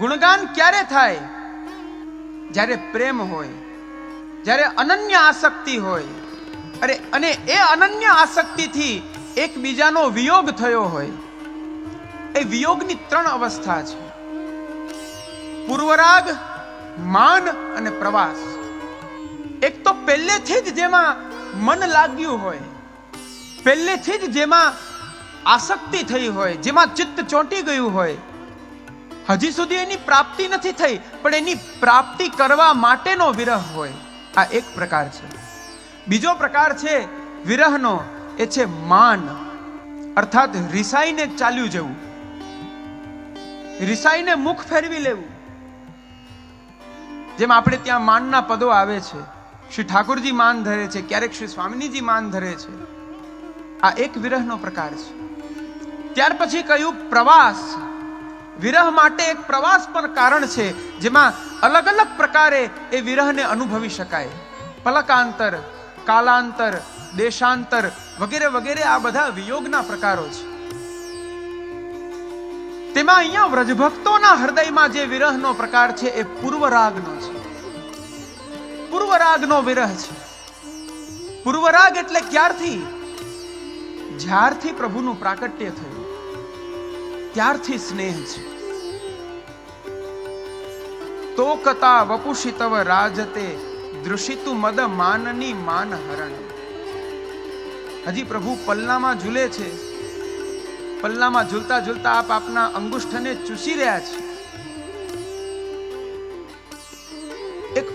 ગુણગાન ક્યારે થાય? જ્યારે પ્રેમ હોય, જ્યારે અનન્ય આસક્તિ હોય, અને એ અનન્ય આસક્તિથી એકબીજાનો વિયોગ થયો હોય. એ વિયોગની 3 અવસ્થા છે: પૂર્વરાગ, માન અને પ્રવાસ. એક તો પહેલેથી જ જેમાં મન લાગ્યું હોય, પહેલેથી જ જેમાં આસક્તિ થઈ હોય, જેમાં ચિત્ત ચોંટી ગયું હોય, હજી સુધી એની પ્રાપ્તિ નથી થઈ, પણ એની પ્રાપ્તિ કરવા માટેનો વિરહ હોય. આ એક પ્રકાર છે. બીજો પ્રકાર છે વિરહનો, એ છે માન, અર્થાત રિસાઈને ચાલ્યું જવું, રિસાઈને મુખ ફેરવી લેવું. જેમ આપણે ત્યાં માનના પદો આવે છે, શ્રી ઠાકોરજી માન ધરે છે, ક્યારેક શ્રી સ્વામિનીજી માન ધરે છે. આ એક વિરહનો પ્રકાર છે. ત્યાર પછી કહ્યું પ્રવાસ. વિરહ માટે એક પ્રવાસ પણ કારણ છે, જેમાં અલગ અલગ પ્રકારે એ વિરહને અનુભવી શકાય. પલકાંતર, કાલાંતર, દેશાંતર વગેરે વગેરે આ બધા વિયોગના પ્રકારો છે. તેમાં અહીંયા વ્રજભક્તોના હૃદયમાં જે વિરહનો પ્રકાર છે એ પૂર્વરાગનો છે. પૂર્વરાગનો વિરહ છે. પૂર્વરાગ એટલે ક્યારથી? જ્યારથી પ્રભુનું પ્રાકટ્ય થયું ત્યારથી સ્નેહ છે. તો કતા વપુષિ તવ રાજતે દૃષિતુ મદ માનની માન હરણ. હજી પ્રભુ પલ્લામાં ઝૂલે છે. પલ્લામાં ઝૂલતા ઝૂલતા આપ આપના અંગુષ્ઠને ચૂસી રહ્યા છે. એક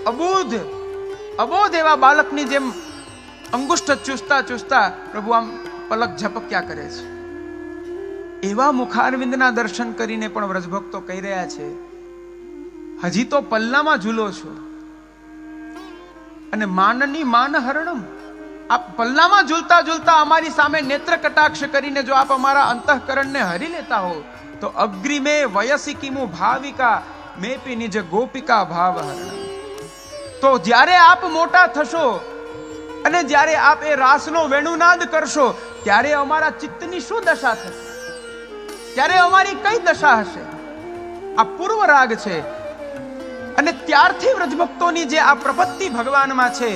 અબોધ એવા બાળકની જેમ અંગુષ્ઠ ચૂસતા ચૂસતા પ્રભુ આમ પલક ઝપક્યા કરે છે. એવા મુખારવિંદના દર્શન કરીને પણ વ્રજભક્તો કહી રહ્યા છે, હજી તો પલ્લામાં ઝૂલો છો અને માનની માન હરણમ. આપ પલ્લામાં ઝૂલતા ઝૂલતા અમારી સામે નેત્ર કટાક્ષ કરીને જો આપ અમારા અંતઃકરણને હરી લેતા હો તો અગ્રિમે વયસિકીમુ ભાવિકા મેપી નિજ ગોપિકા ભાવ હરણમ. તો જ્યારે આપ મોટા થશો અને જ્યારે આપ એ રાસનો વેણુનાદ કરશો ત્યારે અમારા ચિત્તની શું દશા થશે? ત્યારે અમારી કઈ દશા હશે? આ પૂર્વ રાગ છે. અને ત્યારથી વ્રજભક્તોની જે આ પ્રપત્તિ ભગવાનમાં છે,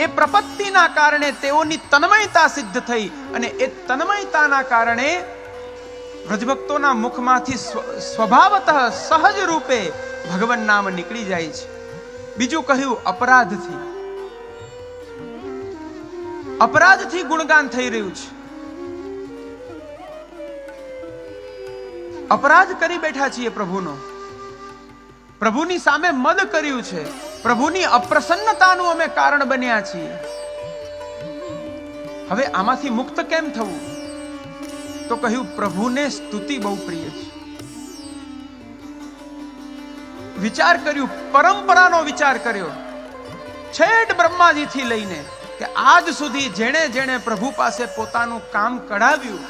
એ પ્રપત્તિના કારણે તેઓની તન્મયતા સિદ્ધ થઈ, અને એ તન્મયતાના કારણે વ્રજભક્તોના મુખમાંથી સ્વભાવતઃ સહજ રૂપે ભગવાન નામ નીકળી જાય છે. બીજું કહ્યું અપરાધથી. અપરાધથી ગુણગાન થઈ રહ્યું છે. અપરાધ કરી બેઠા છીએ પ્રભુનો, પ્રભુની સામે મદ કર્યું છે, પ્રભુની અપ્રસન્નતાનું અમે કારણ બન્યા છીએ. હવે આમાંથી મુક્ત કેમ થવું? તો કહ્યું પ્રભુને સ્તુતિ બહુ પ્રિય છે. વિચાર કર્યું, પરંપરાનો વિચાર કર્યો, છેટ બ્રહ્માજીથી લઈને કે આજ સુધી જેણે જેણે પ્રભુ પાસે પોતાનું કામ કઢાવ્યું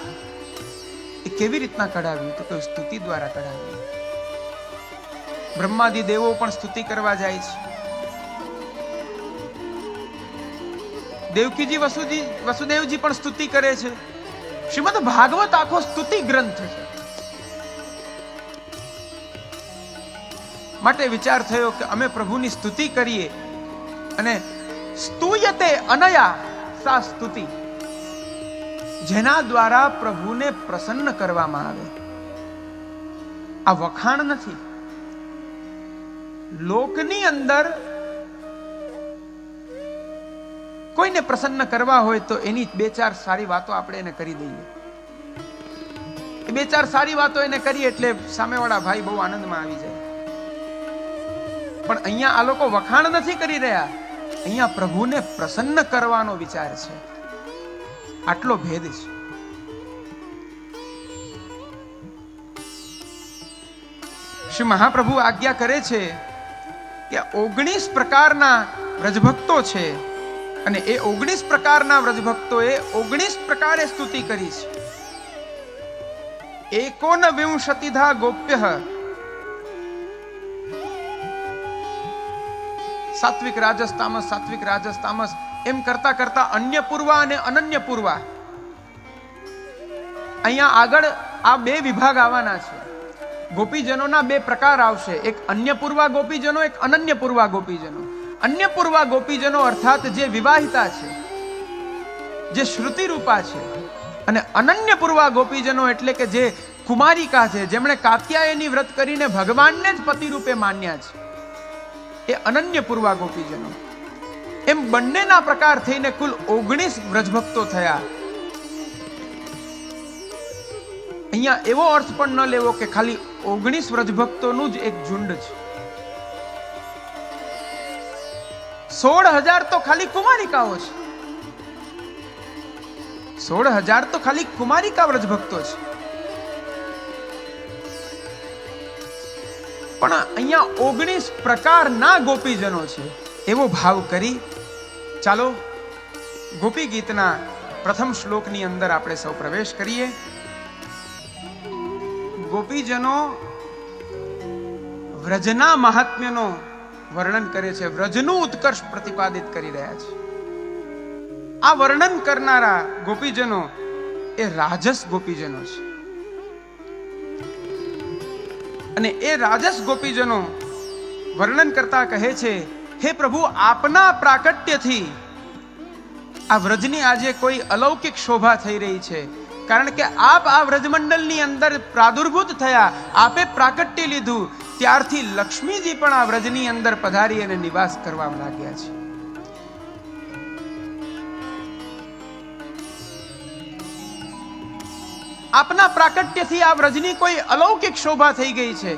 એ કેવી રીતના કઢાવ્યું? તો કહ્યું સ્તુતિ દ્વારા કઢાવ્યું. બ્રહ્માદિ દેવો પણ સ્તુતિ કરવા જાય છે. દેવકીજી વસુદેવજી પણ સ્તુતિ કરે છે. શ્રીમદ ભાગવત આખો સ્તુતિ ગ્રંથ છે. માટે વિચાર થયો કે અમે પ્રભુની સ્તુતિ કરીએ, અને સ્તુયતે અનયા સા સ્તુતિ, જેના દ્વારા પ્રભુને પ્રસન્ન કરવામાં આવે. આ વખાણ નથી. લોકની અંદર કોઈને પ્રસન્ન કરવા હોય તો એની 2-4 સારી વાતો આપણે એને કરી દઈએ. એ 2-4 સારી વાતો એને કરીએ એટલે સામેવાળા ભાઈ બહુ આનંદમાં આવી જાય. પણ અહીંયા આ લોકો વખાણ નથી કરી રહ્યા, અહીંયા પ્રભુને પ્રસન્ન કરવાનો વિચાર છે. આટલો ભેદ છે. શ્રી મહાપ્રભુ આજ્ઞા કરે છે કે 19 પ્રકારના વ્રજભક્તો છે, અને એ 19 પ્રકારના વ્રજભક્તોએ 19 પ્રકારે સ્તુતિ કરી છે. 19 ગોપ્ય સાત્વિક રાજસ તામસ, સાત્વિક રાજસ તામસ એમ કરતા કરતા અન્ય પૂર્વા અને અનન્ય પૂર્વા, અહીંયા આગળ આ બે વિભાગ આવવાના છે. ગોપીજનોના બે પ્રકાર આવશે, એક અન્ય પૂર્વા ગોપીજનો, એક અનન્ય પૂર્વા ગોપીજનો. અન્ય પૂર્વા ગોપીજનો અર્થાત જે વિવાહિતા છે, જે શ્રુતિ રૂપા છે, અને અનન્ય પૂર્વા ગોપીજનો એટલે કે જે કુમારિકા છે, જેમણે કાત્યાયની વ્રત કરીને ભગવાનને જ પતિ રૂપે માન્યા છે, એ અનન્ય પૂર્વા ગોપીજનો. એમ બંનેના પ્રકાર થઈને કુલ 19 વ્રજભક્તો થયા. અહીંયા એવો અર્થ પણ ન લેવો કે ખાલી 19 વ્રજભક્તોનું જ એક ઝુંડ છે. 16,000 તો ખાલી કુમારિકાઓ છે. 16,000 તો ખાલી કુમારિકા વ્રજભક્તો છે. પણ અહીંયા 19 પ્રકારના ગોપીજનો છે એવો ભાવ કરી ચાલો ગોપી ગીતના પ્રથમ શ્લોકની અંદર આપણે સૌ પ્રવેશ કરીએ. ગોપીજનો વ્રજના મહાત્મ્યનો વર્ણન કરે છે, વ્રજનું ઉત્કર્ષ પ્રતિપાદિત કરી રહ્યા છે. આ વર્ણન કરનારા ગોપીજનો એ રાજસ ગોપીજનો છે. અને એ રાજસ ગોપીજનો વર્ણન કરતા કહે છે, હે પ્રભુ, આપના પ્રાકટ્યથી આ વ્રજની આજે કોઈ અલૌકિક શોભા થઈ રહી છે. કારણ કે આપ આ વ્રજમંડળની અંદર પ્રાદુર્ભૂત થયા, આપે પ્રાકટ્ય લીધું, ત્યારથી લક્ષ્મીજી પણ આ વ્રજની અંદર પધારી અને નિવાસ કરવા લાગ્યા છે. આપના પ્રાકટ્યથી આ વ્રજની કોઈ અલૌકિક શોભા થઈ ગઈ છે.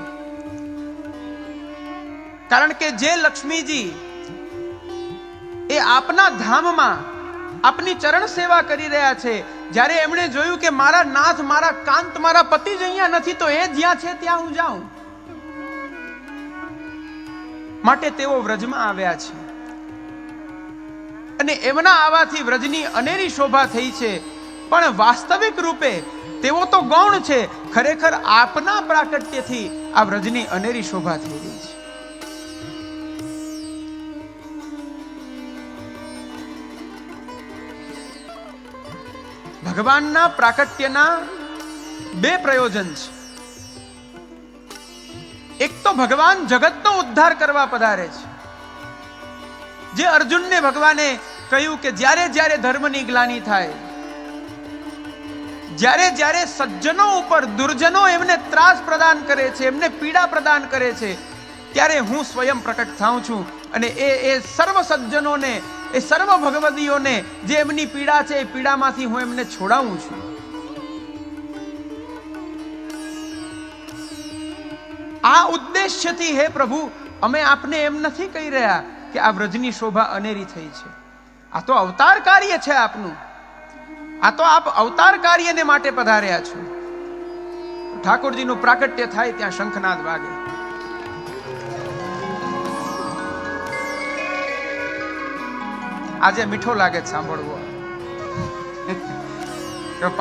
કારણ કે જે લક્ષ્મીજી એ આપના ધામમાં આપની ચરણ સેવા કરી રહ્યા છે, જ્યારે એમણે જોયું કે મારા નાથ, મારા કાંત, મારા પતિ જ અહીંયા નથી, તો એ જ્યાં છે ત્યાં હું જાઉં, માટે તેઓ વ્રજમાં આવ્યા છે. અને એમના આવાથી વ્રજની અનેરી શોભા થઈ છે. પણ વાસ્તવિક રૂપે તેઓ તો ગૌણ છે, ખરેખર આપના પ્રાકટ્યથી આ વ્રજની અનેરી શોભા થઈ રહી છે. ભગવાનના પ્રાકટ્યના બે પ્રયોજન છે. એક તો ભગવાન જગતનો ઉદ્ધાર કરવા પધારે છે. જે અર્જુનને ભગવાને કહ્યું કે જ્યારે જ્યારે ધર્મની ગ્લાનિ થાય, જ્યારે જ્યારે સજ્જનો ઉપર દુર્જનો એમને ત્રાસ પ્રદાન કરે છે, એમને પીડા પ્રદાન કરે છે, ત્યારે હું સ્વયં પ્રકટ થાઉં છું અને એ સર્વ સજ્જનોને, એ સર્વ ભગવદીઓને જે એમની પીડા છે, એ પીડામાંથી હું એમને છોડાવું છું. આ ઉદ્દેશ્યથી હે પ્રભુ, અમે આપને એમ નથી કહી રહ્યા કે આ વ્રજની શોભા અનેરી થઈ છે. આ તો અવતાર કાર્ય છે આપનું. આ તો આપ અવતાર કાર્યને માટે પધાર્યા છો. ઠાકોરજીનું પ્રાકટ્ય થાય ત્યાં શંખનાદ વાગે. આજે મીઠો લાગે છે સાંભળવો.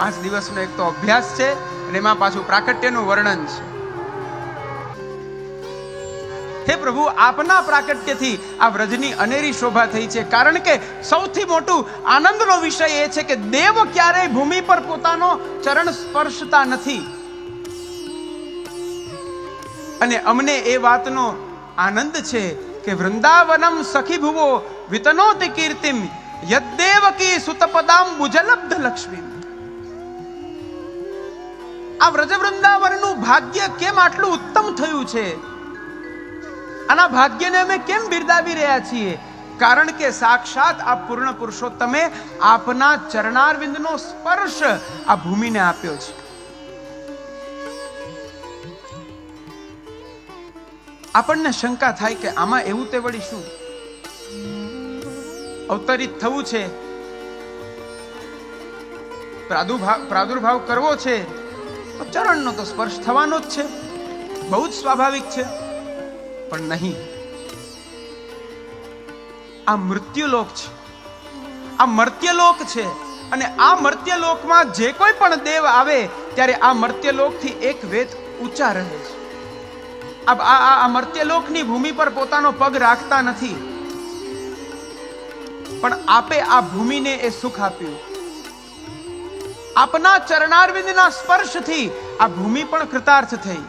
5 દિવસનો એક તો અભ્યાસ છે અને એમાં પાછું પ્રાકટ્યનું વર્ણન છે. હે પ્રભુ, આપના પ્રાકટ્યથી આ વ્રજની અનેરી શોભા થઈ છે. કારણ કે સૌથી મોટું આનંદનો વિષય એ છે કે દેવ ક્યારેય ભૂમિ પર પોતાનો ચરણ સ્પર્શતા નથી. અને અમને એ વાતનો આનંદ છે કે વૃંદાવનમ સખી ભુવો વિતનોતિ કીર્તિમ યદ્દેવકી સુતપદામ બુજલબ્ધ લક્ષ્મી. આ વ્રજ વૃંદાવનનું ભાગ્ય કેમ આટલું ઉત્તમ થયું છે, આના ભાગ્યને અમે કેમ બિરદાવી રહ્યા છીએ? કારણ કે સાક્ષાત આ પૂર્ણ પુરુષોત્તમે આપના ચરણારવિંદનો સ્પર્શ આ ભૂમિને આપ્યો છે. આપણને શંકા થાય કે આમાં એવું તે વળી શું? અવતરિત થવું છે, પ્રાદુર્ભાવ કરવો છે, તો ચરણનો તો સ્પર્શ થવાનો જ છે, બહુ જ સ્વાભાવિક છે. પણ નહીં, આ મૃત્યુલોક છે, આ મર્ત્યલોક છે. અને આ મર્ત્યલોકમાં જે કોઈ પણ દેવ આવે ત્યારે આ મર્ત્યલોકથી એક વેત ઊંચા રહે છે. આ મર્ત્યલોકની ભૂમિ પર પોતાનો પગ રાખતા નથી. પણ આપે આ ભૂમિને એ સુખ આપ્યું. આપના ચરણારવિંદના સ્પર્શથી આ ભૂમિ પણ કૃતાર્થ થઈ.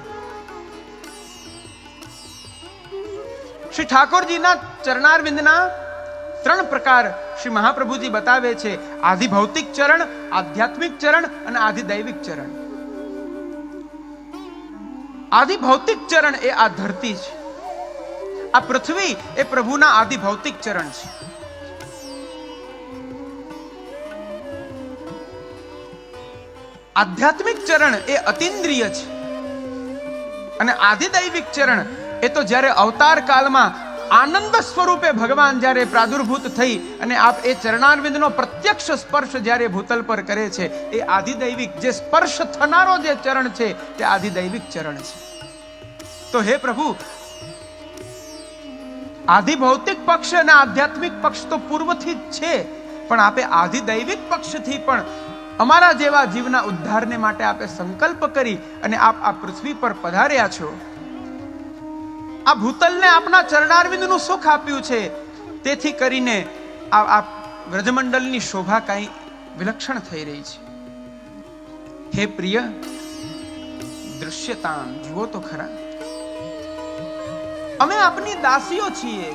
શ્રી ઠાકોરજીના ચરણારવિંદના 3 પ્રકાર શ્રી મહાપ્રભુજી બતાવે છે: આધિ ભૌતિક ચરણ, આધ્યાત્મિક ચરણ અને આધિ દૈવિક ચરણ. આધિ ભૌતિક ચરણ એ આ ધરતી છે. આ પૃથ્વી એ પ્રભુના આધિ ભૌતિક ચરણ છે. આધ્યાત્મિક ચરણ એ અતિન્દ્રિય છે અને આધિદૈવિક ચરણ એ તો જ્યારે અવતાર કાળમાં આનંદ સ્વરૂપે ભગવાન જ્યારે પ્રાદુર્ભૂત થઈ અને આપ એ ચરણારવિંદનો પ્રત્યક્ષ સ્પર્શ જ્યારે ભૂતલ પર કરે છે, એ આધિદૈવિક, જે સ્પર્શ થનારો જે ચરણ છે તે આધિદૈવિક ચરણ છે. તો હે પ્રભુ, આધિ ભૌતિક પક્ષ અને આધ્યાત્મિક પક્ષ તો પૂર્વથી જ છે, પણ આપે આધિદૈવિક પક્ષથી પણ અમારા જેવા જીવના ઉદ્ધારને માટે આપે સંકલ્પ કરી અને આપ આ પૃથ્વી પર પધાર્યા છો. આ ભૂતલને આપના ચરણારવિંદનું સુખ આપ્યું છે. તેથી કરીને આ વ્રજમંડળની શોભા કઈ વિલક્ષણ થઈ રહી છે. હે પ્રિય, દૃશ્યતા જુઓ તો ખરા. અમે આપની દાસીઓ છીએ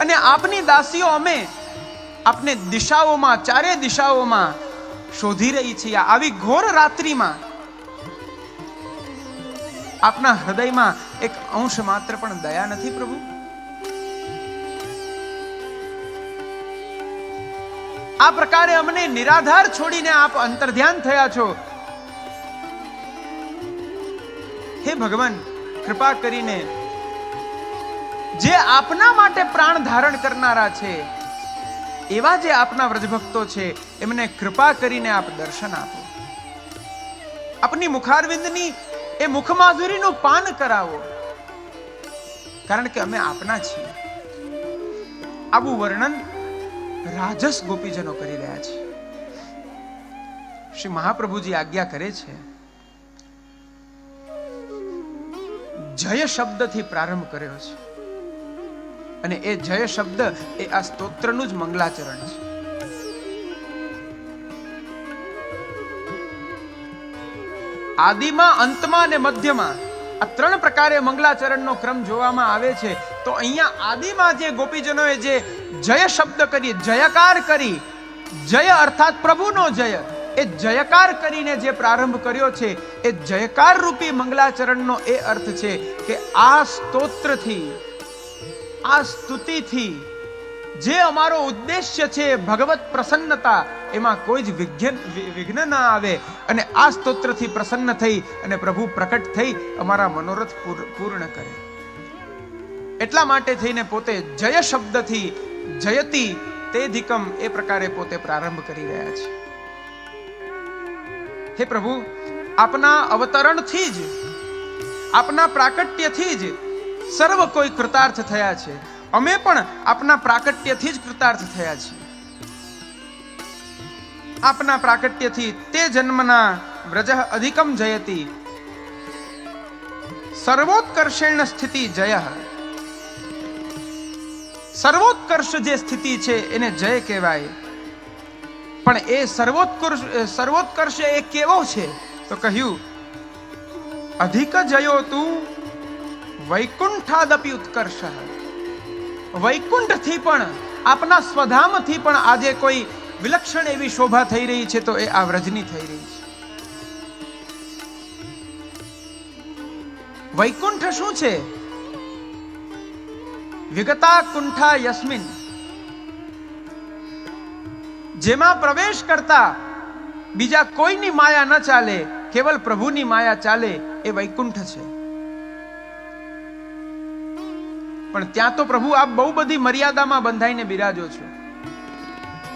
અને આપની દાસીઓ અમે આપને દિશાઓમાં, ચારે દિશાઓમાં શોધી રહી છીએ. આવી ઘોર રાત્રિમાં આપના હૃદયમાં એક અંશ માત્ર પણ દયા નથી પ્રભુ? આ પ્રકારે અમને નિરાધાર છોડીને આપ અંતર્ધ્યાન થયા છો. હે ભગવાન, કૃપા કરીને જે આપના માટે પ્રાણ ધારણ કરનારા છે એવા જે આપના વ્રજભક્તો છે એમને કૃપા કરીને આપ દર્શન આપો. આપની મુખારવિંદની એ મુખમાધુરીનું પાન કરાવો, કારણ કે અમે આપના છીએ. આવું વર્ણન રાજસ ગોપીજનો કરી રહ્યા છે. શ્રી મહાપ્રભુજી આજ્ઞા કરે છે, જય શબ્દથી પ્રારંભ કર્યો છે અને એ જય શબ્દ એ આ સ્તોત્રનું જ મંગલાચરણ છે. આદિમાં, અંતમાં અને મધ્યમાં આ 3 પ્રકારે મંગલાચરણનો ક્રમ જોવામાં આવે છે. તો અહીંયા આદિમાં જે ગોપીજનોએ જે જય શબ્દ કરી, જયકાર કરી, જય અર્થાત પ્રભુનો જય, એ જયકાર કરીને જે પ્રારંભ કર્યો છે, એ જયકાર રૂપી મંગલાચરણનો એ અર્થ છે કે આ સ્તોત્રથી, આ સ્તુતિથી જે અમારો ઉદ્દેશ્ય છે ભગવત પ્રસન્નતા, એમાં કોઈ જ વિઘ્ન ના આવે અને આ સ્તોત્રથી પ્રસન્ન થઈ અને પ્રભુ પ્રકટ થઈ અમારા મનોરથ પૂર્ણ કરે. એટલા માટે થઈને પોતે જય શબ્દથી જયતી તેધિકમ એ પ્રકારે પોતે પ્રારંભ કરી રહ્યા છે. હે પ્રભુ, આપના અવતરણથી જ, આપના પ્રાકટ્યથી જ સર્વ કોઈ કૃતાર્થ થયા છે. અમે પણ આપના પ્રાકટ્યથી જ કૃતાર્થ થયા છીએ. આપના પ્રાકટ્યથી તે જન્મના વ્રજ અધિકમ જયતી સર્વોત્કર્ષેણ સ્થિતિ જય. સર્વોત્કર્ષ જે સ્થિતિ છે એને જય કહેવાય. પણ એ સર્વોત્કર્ષ એ કેવો છે? તો કહ્યું, અધિક જયો તું વૈકુંઠાદપી ઉત્કર્ષ. વૈકુંઠથી પણ, આપના સ્વધામથી પણ આજે કોઈ વિલક્ષણ એવી શોભા થઈ રહી છે તો એ આ વ્રજની થઈ રહી છે. વૈકુંઠ શું છે? વિગતા કુંઠા યસ્મિન, જેમાં પ્રવેશ કરતા બીજા કોઈની માયા ન ચાલે, કેવલ પ્રભુની માયા ચાલે, એ વૈકુંઠ છે. પણ ત્યાં તો પ્રભુ આપ બહુ બધી મર્યાદામાં બંધાઈને બિરાજો છો.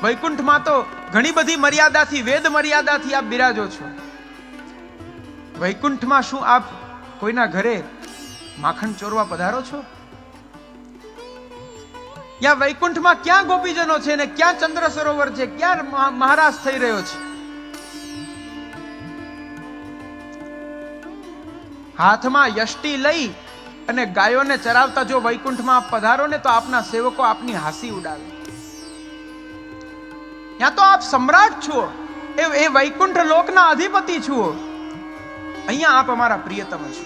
વૈકુંઠમાં તો ઘણી બધી મર્યાદાથી, વેદ મર્યાદાથી આપ બિરાજો છો. વૈકુંઠમાં શું આપ કોઈના ઘરે માખણ ચોરવા પધારો છો? યા વૈકુંઠમાં ક્યાં ગોપીજનો છે ને ક્યાં ચંદ્ર સરોવર છે, ક્યાં મહારાજ થઈ રહ્યો છે? હાથમાં યષ્ટિ લઈ અને ગાયોને ચરાવતા જો વૈકુંઠમાં આપ પધારો ને તો આપના સેવકો આપની હાસી ઉડાવે. ત્યાં તો આપ સમ્રાટ છો, એ વૈકુંઠ લોકના અધિપતિ છો, અહીંયા આપ અમારા પ્રિયતમ છો.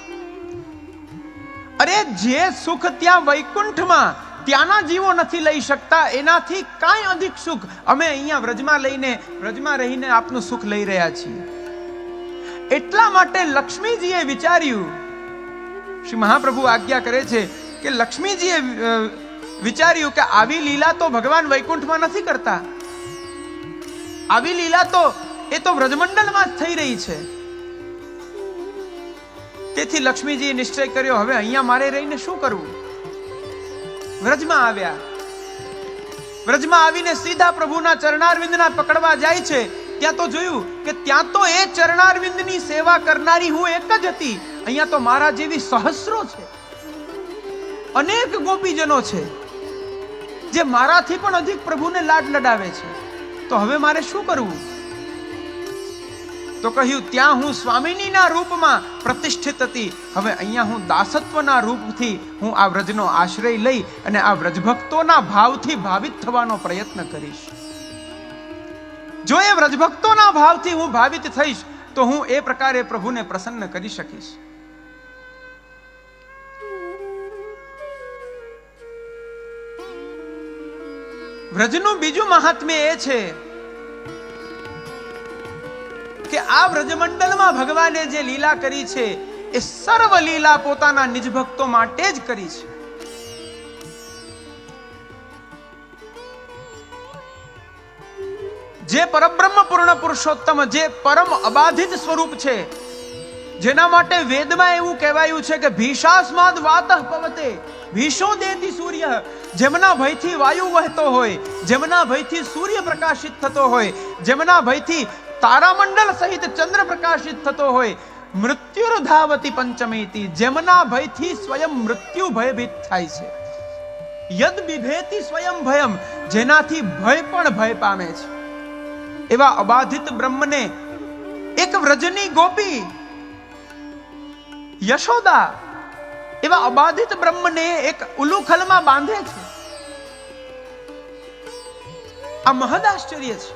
અરે જે સુખ ત્યાં વૈકુંઠમાં ત્યાંના જીવો નથી લઈ શકતા, એનાથી કાંઈ અધિક સુખ અમે અહીંયા વ્રજમાં રહીને આપનું સુખ લઈ રહ્યા છીએ. એટલા માટે લક્ષ્મીજીએ વિચાર્યું, શ્રી મહાપ્રભુ આજ્ઞા કરે છે કે લક્ષ્મીજીએ વિચાર્યું કે આવી લીલા તો ભગવાન વૈકુંઠમાં નથી કરતા, આવી લીલા તો એ તો વ્રજમંડળમાં જ થઈ રહી છે. તેથી લક્ષ્મીજીએ નિશ્ચય કર્યો, હવે અહીંયા મારે રહીને શું કરવું. વ્રજમાં આવ્યા. વ્રજમાં આવીને સીધા પ્રભુના ચરણારવિંદના પકડવા જાય છે. ત્યાં તો જોયું કે ત્યાં તો એ ચરણારવિંદની સેવા કરનારી હું એક જ હતી. અહીંયા તો મારા જેવી સહસ્રો છે, અનેક ગોપીજનો છે જે મારાથી પણ અધિક પ્રભુને લાડ લડાવે છે. તો હવે મારે શું કરવું? તો કહ્યું, ત્યાં હું સ્વામિનીના રૂપમાં પ્રતિષ્ઠિત હતી, હવે અહીંયા હું દાસત્વના રૂપથી હું આ વ્રજનો આશ્રય લઈ અને આ વ્રજભક્તોના ભાવથી ભાવિત થવાનો પ્રયત્ન કરીશ. જો એ વ્રજભક્તોના ભાવથી હું ભાવિત થઈશ તો હું એ પ્રકારે પ્રભુને પ્રસન્ન કરી શકીશ. વ્રજનું બીજું મહાત્મ્ય એ છે કે આ વ્રજમંડળમાં ભગવાને જે લીલા કરી છે એ સર્વ લીલા પોતાના નિજ ભક્તો માટે જ કરી છે. જે પરબ્રહ્મ પૂર્ણ પુરુષોત્તમ, જે પરમ અબાધિત સ્વરૂપ છે, જેના માટે વેદમાં એવું કહેવાયું છે કે ભીષાસ્માદ વાતઃ પવતે ભીષો દેતી સૂર્ય, જેમના ભયથી વાયુ વહેતો હોય, જેમના ભયથી સૂર્ય પ્રકાશિત થતો હોય, જેમના ભયથી તારામંડળ સહિત ચંદ્ર પ્રકાશિત થતો હોય, મૃત્યુર્ધાવતી પંચમેતી, જેમના ભયથી સ્વયં મૃત્યુ ભયભીત થાય છે, યદ બિભેતી સ્વયં ભયમ, જેનાથી ભય પણ ભય પામે છે, એવા અબાધિત બ્રહ્મને એક વ્રજની ગોપી યશોદા એવા અબાધિત બ્રહ્મને એક ઉલુખલમાં બાંધે છે. આ મહદ આશ્ચર્ય છે.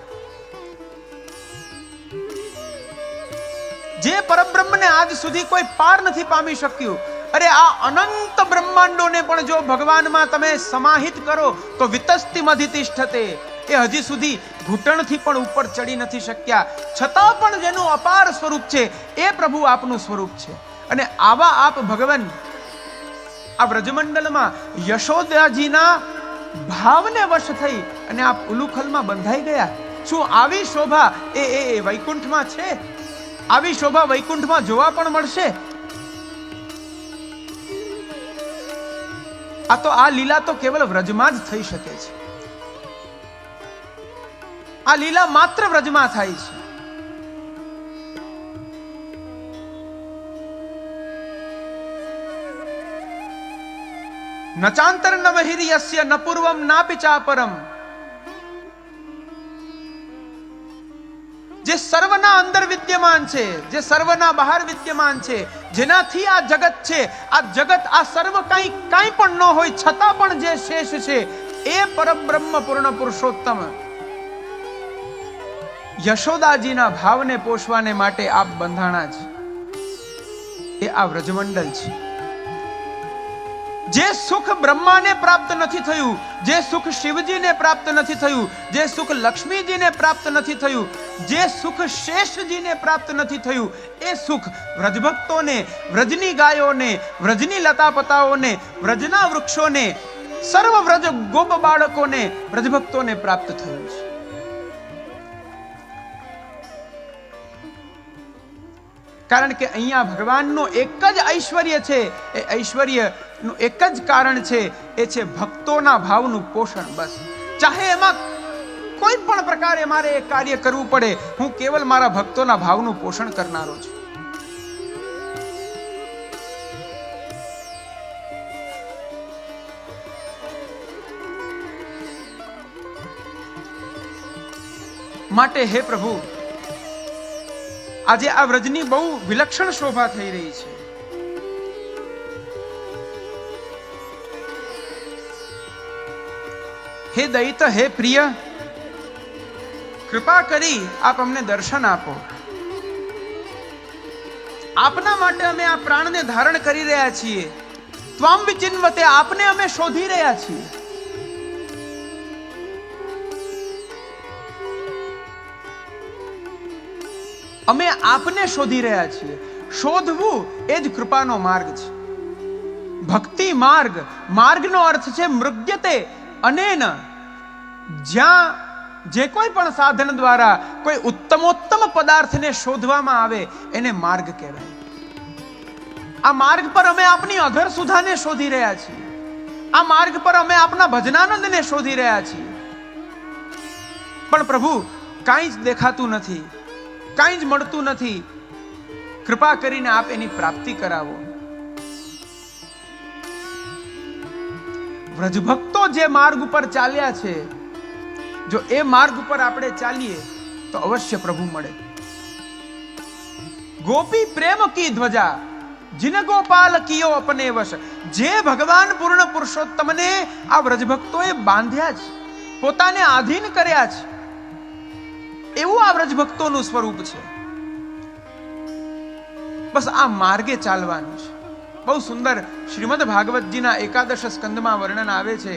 જે પરબ્રહ્મને આજ સુધી કોઈ પાર નથી પામી શક્યું. અરે આ અનંત બ્રહ્માંડોને પણ જો ભગવાનમાં તમે સમાહિત કરો તો વિતસ્તિ મધિતિષ્ઠતે, એ હજી સુધી ઘૂંટણથી પણ ઉપર ચડી નથી શક્યા, છતાં પણ જેનું અપાર સ્વરૂપ છે એ પ્રભુ આપનું સ્વરૂપ છે. અને આવા આપ ભગવાન આ વ્રજમંડળમાં યશોદાજીના ભાવને વશ થઈ અને આપ ઉલુખલમાં બંધાઈ ગયા. શું આવી શોભા એ વૈકુંઠમાં છે? આવી શોભા વૈકુંઠમાં જોવા પણ મળશે? આ તો આ લીલા તો કેવલ વ્રજમાં જ થઈ શકે છે. આ લીલા માત્ર વ્રજમાં થાય છે. નચાંતર ન બહિર્યસ્ય ન પૂર્વમ નાપી ચાપરમ, જે સર્વના અંદર વિદ્યમાન છે, જે સર્વના બહાર વિદ્યમાન છે, જેનાથી આ જગત છે, આ જગત આ સર્વ કાંઈ પણ ન હોય છતાં પણ જે શેષ છે એ પરબ્રહ્મ પૂર્ણ પુરુષોત્તમ યશોદાજીના ભાવને પોષવાને માટે આપ બંધાણા છે. એ આ વ્રજમંડળ છે. જે સુખ બ્રહ્માને પ્રાપ્ત નથી થયું, જે સુખ શિવજીને પ્રાપ્ત નથી થયું, જે સુખ લક્ષ્મીજીને પ્રાપ્ત નથી થયું, જે સુખ શેષજીને પ્રાપ્ત નથી થયું, એ સુખ વ્રજભક્તોને, વ્રજની ગાયોને, વ્રજની લતાપતાઓને, વ્રજના વૃક્ષોને, સર્વ વ્રજ ગોપ બાળકોને, વ્રજભક્તોને પ્રાપ્ત થયું છે. કારણ કે અહીંયા ભગવાનનું એક જ ઐશ્વર્ય છે. એ ઐશ્વર્યનું એક જ કારણ છે, એ છે ભક્તોના ભાવનું પોષણ. બસ, ચાહે એમાં કોઈ પણ પ્રકારે મારે એ કાર્ય કરવું પડે, હું કેવલ મારા ભક્તોના ભાવનું પોષણ કરનારો છું. માટે હે પ્રભુ, આજે આ વ્રજની બહુ વિલક્ષણ શોભા થઈ રહી છે. હે દયિત, હે પ્રિય, કૃપા કરી આપ અમને દર્શન આપો. આપના માટે અમે આ પ્રાણને ધારણ કરી રહ્યા છીએ. ત્વમ વિચિન્વતે, આપને અમે શોધી રહ્યા છીએ. અમે આપને શોધી રહ્યા છીએ. શોધવું એ જ કૃપાનો માર્ગ છે. ભક્તિ માર્ગ, માર્ગનો અર્થ છે મૃગ્યતે અનેન. જ્યાં જે કોઈ પણ સાધન દ્વારા કોઈ ઉત્તમોત્તમ પદાર્થને શોધવામાં આવે એને માર્ગ કહેવાય. આ માર્ગ પર અમે આપની અધર સુધાને શોધી રહ્યા છીએ. આ માર્ગ પર અમે આપના ભજનાનંદને શોધી રહ્યા છીએ. પણ પ્રભુ કાંઈ જ દેખાતું નથી, કાંઈ જ મળતું નથી. કૃપા કરીને આપ એની પ્રાપ્તિ કરાવો. વ્રજભક્તો જે માર્ગ ઉપર ચાલ્યા છે, જો એ માર્ગ ઉપર આપણે ચાલીએ તો અવશ્ય પ્રભુ મળે. ગોપી પ્રેમ કી ધ્વજા જીન ગોપાલ કિયો અપને વશ. જે ભગવાન પૂર્ણ પુરુષોત્તમને આ વ્રજભક્તોએ બાંધ્યા છે, પોતાને આધીન કર્યા છે, એવું આ વ્રજભક્તોનું સ્વરૂપ છે. બસ આ માર્ગે ચાલવાનું છે. બહુ સુંદર શ્રીમદ ભાગવતજીના એકાદશ સ્કંદમાં વર્ણન આવે છે.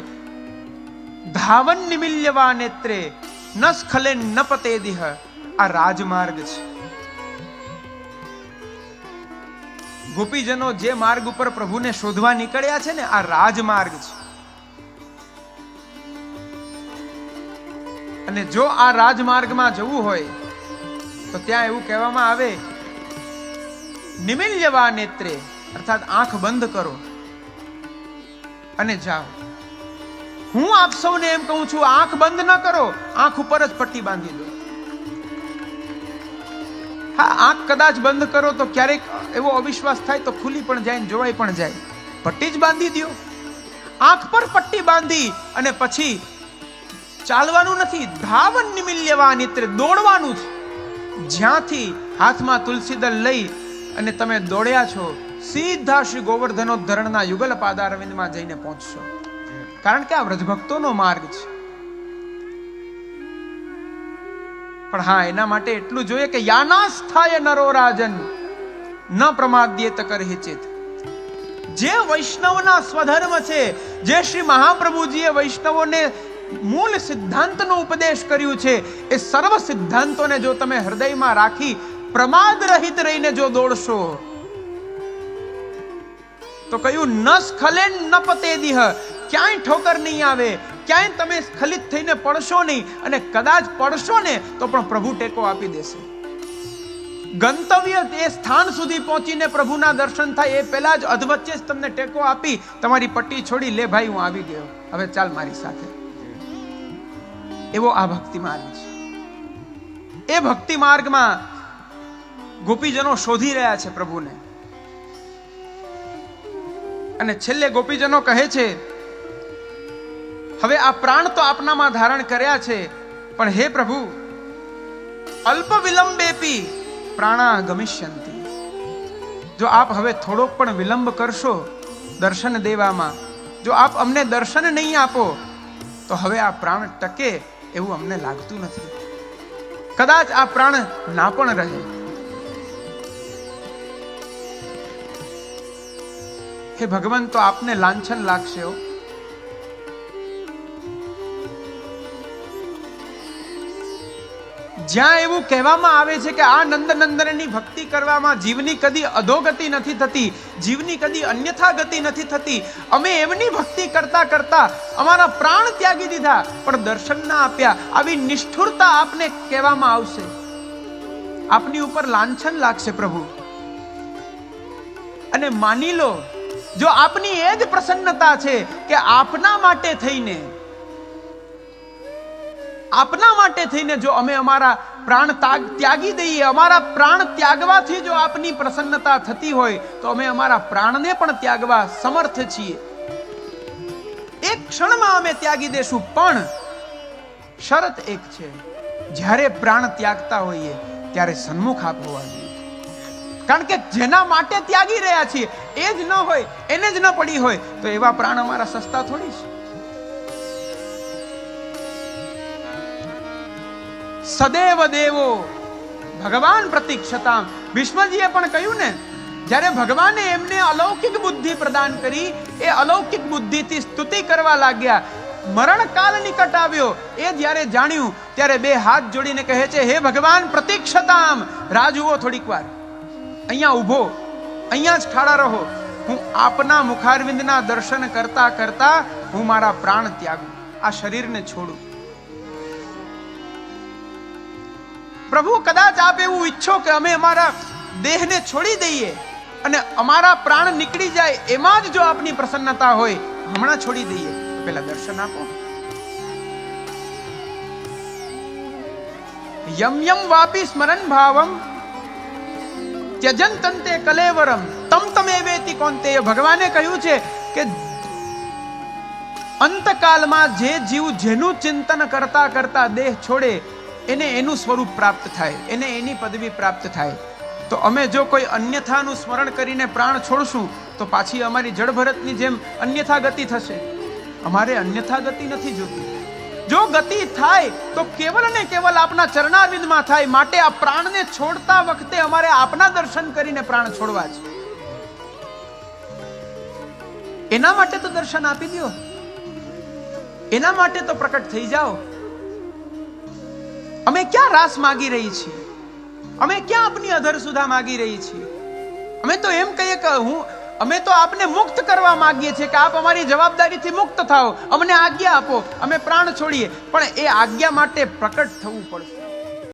ધાવન નિમિલ્યવા નેત્રે ન સ્ખલે ન પતે દિહ. આ રાજમાર્ગ છે. ગોપીજનો જે માર્ગ ઉપર પ્રભુને શોધવા નીકળ્યા છે ને, આ રાજમાર્ગ છે. અને જો આ રાજમાર્ગમાં જવું હોય તો ત્યાં એવું કહેવામાં આવે, નિમિલ્યવા નેત્રે, અર્થાત આંખ બંધ કરો અને જાઓ. હું આપ સૌને એમ કહું છું, આંખ બંધ ન કરો, આંખ ઉપર જ પટ્ટી બાંધી દો. હા, આંખ કદાચ બંધ કરો તો ક્યારેક એવો અવિશ્વાસ થાય તો ખુલી પણ જાય ને જોવાઈ પણ જાય. પટ્ટી જ બાંધી દો. આંખ પર પટ્ટી બાંધી અને પછી ચાલવાનું નથી. ધાવન નિમિલ્યવા નેત્રે, દોડવાનું છે. જ્યાંથી હાથમાં તુલસીદળ લઈ અને તમે દોડ્યા છો, સીધા શ્રી ગોવર્ધનોદ્ધરણના યુગલ પાદારવિંદમાં જઈને પહોંચશો. કારણ કે આ વ્રજભક્તોનો માર્ગ છે. પણ હા, એના માટે એટલું જોઈએ કે યાનાસ્થાય નરો રાજન ન પ્રમાદ્યેત કરહિચિત. જે વૈષ્ણવના સ્વધર્મ છે, જે શ્રી મહાપ્રભુજીએ વૈષ્ણવોને મૂળ સિદ્ધાંતનો ઉપદેશ કર્યું છે, એ સર્વ સિદ્ધાંતોને જો તમે હૃદયમાં રાખી પ્રમાદ રહિત રહીને જો દોડશો તો કયું ન સ્ખલે ન પતે દિહ. ક્યાંય ઠોકર નહીં આવે, ક્યાંય તમે સ્ખલિત થઈને પડશો નહીં. અને કદાચ પડશો ને તો પણ પ્રભુ ટેકો આપી દેશે. ગંતવ્ય એ સ્થાન સુધી પહોંચીને પ્રભુના દર્શન થાય એ પહેલા જ અધવચ્ચે જ તમને ટેકો આપી તમારી પટ્ટી છોડી, લે ભાઈ હું આવી ગયો, હવે ચાલ મારી સાથે. એવો આ ભક્તિ માર્ગ છે. એ ભક્તિ માર્ગમાં ગોપીજનો શોધી રહ્યા છે પ્રભુને. અને છેલ્લે ગોપીજનો કહે છે, હવે આ પ્રાણ તો આપનામાં ધારણ કર્યા છે, પણ હે પ્રભુ, અલ્પ વિલંબેપી પ્રાણા ગમિષ્યંતિ. જો આપ હવે થોડોક પણ વિલંબ કરશો દર્શન દેવામાં, જો આપ અમને દર્શન નહીં આપો તો હવે આ પ્રાણ ટકે એવું અમને લાગતું નથી. કદાચ આ પ્રાણ ના પણ રહે. હે ભગવાન, તો આપને લાંછન લાગશે. જ્યાં એવું કહેવામાં આવે છે કે આ નંદનંદનની ભક્તિ કરવામાં જીવની કદી અધોગતિ નથી થતી, જીવની કદી અન્યથા ગતિ નથી થતી. અમે એમની ભક્તિ કરતા કરતા અમારા પ્રાણ ત્યાગી દીધા પણ દર્શન ના આપ્યા, આવી નિષ્ઠુરતા આપને કહેવામાં આવશે. આપની ઉપર લાંછન લાગશે પ્રભુ. અને માની લો, જો આપની એ જ પ્રસન્નતા છે કે આપના માટે થઈને જો અમે અમારા પ્રાણ ત્યાગી દઈએ, અમારા પ્રાણ ત્યાગવાથી જો આપની પ્રસન્નતા થતી હોય તો અમે અમારા પ્રાણને પણ ત્યાગવા સમર્થ છીએ. એક ક્ષણમાં અમે ત્યાગી દેશું. પણ શરત એક છે, જ્યારે પ્રાણ ત્યાગતા હોઈએ ત્યારે સન્મુખ આપ હોવા જોઈએ. કારણ કે જેના માટે ત્યાગી રહ્યા છીએ એ જ ન હોય, એને જ ન પડી હોય તો એવા પ્રાણ અમારા સસ્તા થોડી છે. સદેવ દેવો ભગવાન પ્રતીક્ષતામ. ભીષ્મજીએ પણ કહ્યું ને, જ્યારે ભગવાને એમને અલૌકિક બુદ્ધિ પ્રદાન કરી, એ અલૌકિક બુદ્ધિથી સ્તુતિ કરવા લાગ્યા. મરણ કાળ નિકટ આવ્યો એ જ્યારે જાણ્યું, ત્યારે બે હાથ જોડીને કહે છે, હે ભગવાન પ્રતીક્ષતામ, રાહ જુઓ થોડીક વાર, અહીંયા ઊભો, અહીંયા જ ઠાડા રહો. હું આપના મુખારવિંદના દર્શન કરતા કરતા હું મારા પ્રાણ ત્યાગું, આ શરીરને છોડું. પ્રભુ, કદાચ આપ એવું ઈચ્છો કે અમે અમારા દેહને છોડી દઈએ અને અમારા પ્રાણ નીકળી જાય, એમાં જ જો આપની પ્રસન્નતા હોય, હમણાં છોડી દઈએ, તો પેલા દર્શન આપો. યમ યમ વાપી સ્મરણ ભાવમ ત્યજંતંતે કલેવરમ તમ તમેવેતિ કૌંતેય. ભગવાને કહ્યું છે કે અંતકાલમાં જે જીવ જેનું ચિંતન કરતા કરતા દેહ છોડે, એને એનું સ્વરૂપ પ્રાપ્ત થાય, એને એની પદવી પ્રાપ્ત થાય. તો અમે જો કોઈ અન્યથાનું સ્મરણ કરીને પ્રાણ છોડશું, તો પાછી અમારી જળભરતની જેમ અન્યથા ગતિ થશે. અમારે અન્યથા ગતિ નથી જોતી. જો ગતિ થાય તો કેવલ ને કેવલ આપના ચરણારવિંદમાં થાય. માટે આ પ્રાણને છોડતા વખતે અમારે આપના દર્શન કરીને પ્રાણ છોડવા છે. એના માટે તો દર્શન આપી દો, એના માટે તો પ્રકટ થઈ જાઓ. અમે ક્યાં રાસ માગી રહી છીએ? અમે ક્યાં આપની અધર સુધા માગી રહી છીએ? અમે તો એમ કહીએ કે અમે તો આપને મુક્ત કરવા માંગીએ છીએ કે આપ અમારી જવાબદારીથી મુક્ત થાઓ, અમને આજ્ઞા આપો, અમે પ્રાણ છોડીએ. પણ એ આજ્ઞા માટે પ્રકટ થવું પડશે.